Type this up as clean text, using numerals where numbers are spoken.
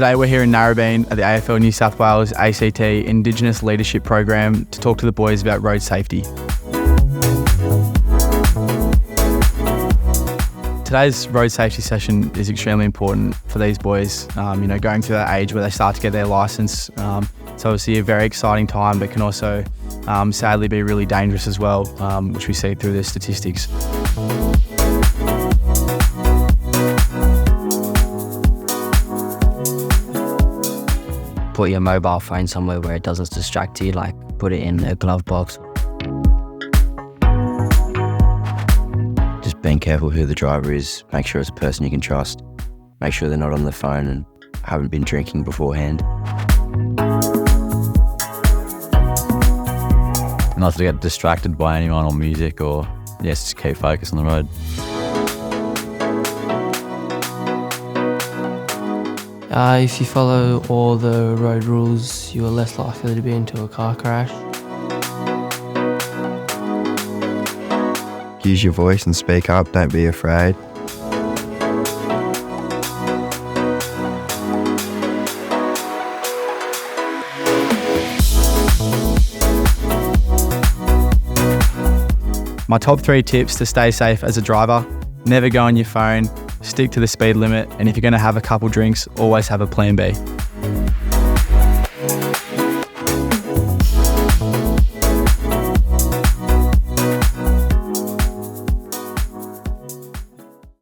Today we're here in Narrabeen at the AFL New South Wales ACT Indigenous Leadership Program to talk to the boys about road safety. Today's road safety session is extremely important for these boys, going through that age where they start to get their licence. It's obviously a very exciting time, but can also sadly be really dangerous as well, which we see through the statistics. Put your mobile phone somewhere where it doesn't distract you, like put it in a glove box. Just being careful who the driver is, make sure it's a person you can trust, make sure they're not on the phone and haven't been drinking beforehand. Not to get distracted by anyone or music, or just keep focused on the road. If you follow all the road rules, you are less likely to be into a car crash. Use your voice and speak up, don't be afraid. My top 3 tips to stay safe as a driver: never go on your phone, stick to the speed limit, and if you're going to have a couple drinks, always have a plan B.